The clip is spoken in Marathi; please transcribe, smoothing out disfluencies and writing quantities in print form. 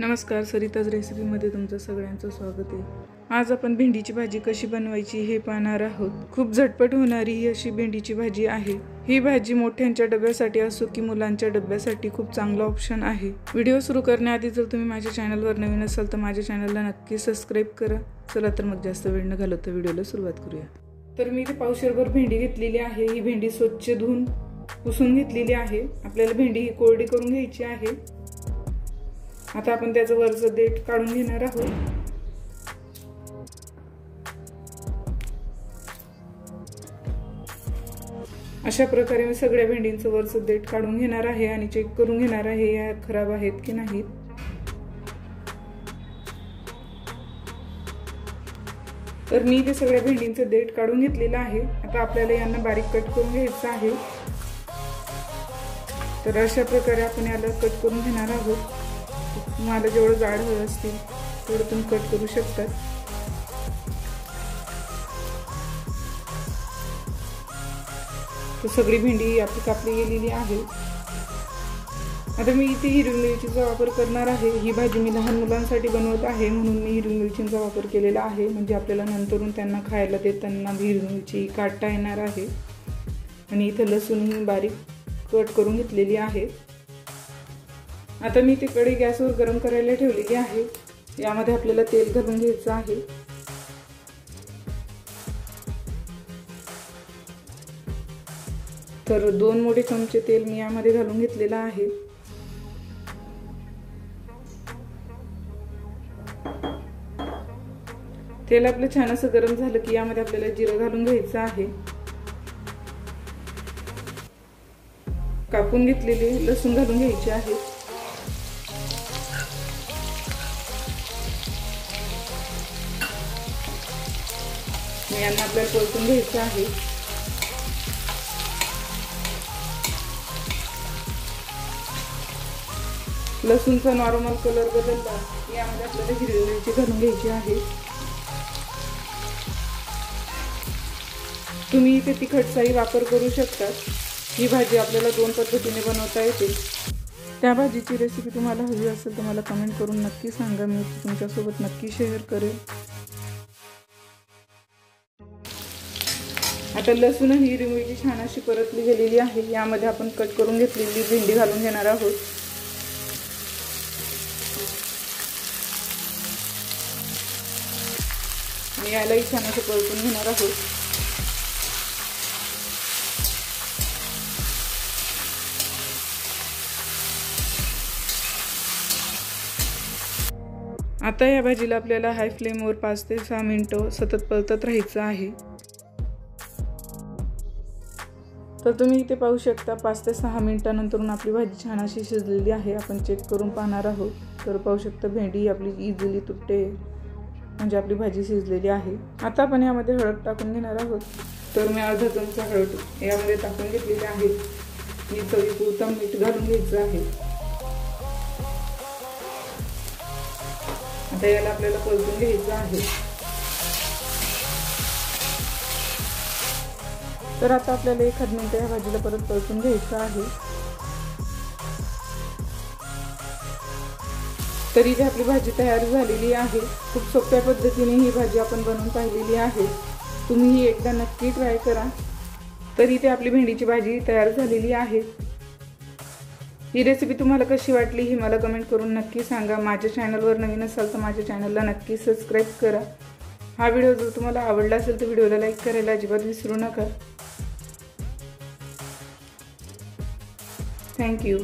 नमस्कार, सरिताज रेसिपीमध्ये तुमचं सगळ्यांचं स्वागत आहे। आज आपण भेंडीची भाजी कशी बनवायची हे पाहणार आहोत। खूप झटपट होणारी ही अशी भेंडीची भाजी आहे। ही भाजी मोठ्यांच्या डब्यासाठी असो की मुलांच्या डब्यासाठी खूप चांगला ऑप्शन आहे। व्हिडिओ सुरू करण्याआधी जर तुम्ही माझ्या चॅनलवर नवीन असाल तर माझ्या चॅनलला नक्की सबस्क्राइब करा। चला तर मग जास्त वेळ न घालवता व्हिडिओला सुरुवात करूया। तर मी इथे पावशेरभर भेंडी घेतलेली आहे। ही भेंडी स्वच्छ धुवून पुसून घेतलेली आहे। आपल्याला भेंडी ही कोरडी करून घ्यायची आहे। आता आपण त्याचं वरचं देठ काढून घेणार आहोत। अशा प्रकारे मी सगळ्या भेंडींचं वरचं देठ काढून घेणार आहे आणि चेक करून घेणार आहे या खराब आहेत की नाहीत। तर मी ते सगळ्या भेंडींचं देठ काढून घेतलेलं आहे। आता आपल्याला यांना बारीक कट करून घ्यायचं आहे। तर अशा प्रकारे आपण याला कट करून घेणार आहोत। तुम्हाला जेवढं जाड हवं असतील तेवढं तुम्ही कट करू शकता। तर सगळी भेंडी आपली कापली गेलेली आहे। आता मी इथे हिरवी मिरचीचा वापर करणार आहे। ही भाजी मी लहान मुलांसाठी बनवत आहे म्हणून मी हिरवी मिरचीचा वापर केलेला आहे, म्हणजे आपल्याला नंतरून त्यांना खायला देताना हिरवी मिरची काढता येणार आहे। आणि इथे लसूण ही बारीक कट करून घेतलेली आहे। आता मी ती कढई गॅसवर गरम करायला ठेवलेली आहे। यामध्ये आपल्याला तेल घालून घ्यायचं आहे। तर 2 मोठे चमचे तेल मी यामध्ये घालून घेतलेलं आहे। तेल आपलं छान असं गरम झालं की यामध्ये आपल्याला जिरं घालून घ्यायचं आहे। कापून घेतलेले लसूण घालून घ्यायचे आहे। यांना आपल्याला परतून घ्यायचं आहे। लसूणचा नॉर्मल कलर बदलला यामध्ये आपल्याला हिरवी मिरची घालून घ्यायची आहे। तुम्ही इथे तिखटचाही वापर करू शकता। ही भाजी आपल्याला 2 पद्धतीने बनवता येते। त्या भाजीची रेसिपी तुम्हाला हवी असेल तर मला कमेंट करून नक्की सांगा, मी तुमच्यासोबत नक्की शेअर करेन। आता लसूण आणि हिरवी मिरची छान अशी परतली गेलेली आहे। यामध्ये आपण कट करून घेतलेली भेंडी घालून घेणार आहोत। आणि यालाही छान असं परतून घेणार आहोत। आता या भाजीला आपल्याला हाय फ्लेमवर 5 ते 6 मिनिटं सतत परतत राहायचं आहे। तर तुम्ही इथे पाहू शकता 5 ते 6 मिनिटांनंतर आपली भाजी छान अशी शिजलेली आहे। आपण चेक करून पाहणार आहोत। तर पाहू शकता भेंडी आपली इझिली तुटते, म्हणजे आपली भाजी शिजलेली आहे। आता आपण यामध्ये हळद टाकून घेणार आहोत। तर मी अर्धा चमचा हळद यामध्ये टाकून घेतलेली आहे। मी चवीपुरतं मीठ घालून घ्यायचं आहे। आता याला आपल्याला परतून घ्यायचं आहे। तर आता आपल्याला 1 मिनिट या भाजीला परत परतून घ्यायचं आहे। तरी इथे आपली भाजी तयार झालेली आहे। खूप सोप्या पद्धतीने ही भाजी आपण बनवून पाहिलेली आहे। तुम्ही ही एकदा नक्की ट्राय करा। तर इथे आपली भेंडीची भाजी तयार झालेली आहे। ही रेसिपी तुम्हाला कशी वाटली हे मला कमेंट करून नक्की सांगा। माझ्या चॅनलवर नवीन असाल तर माझ्या चॅनलला नक्की सबस्क्राइब करा। हा व्हिडिओ जर तुम्हाला आवडला असेल तर व्हिडिओला लाईक करायला अजिबात विसरू नका। Thank you.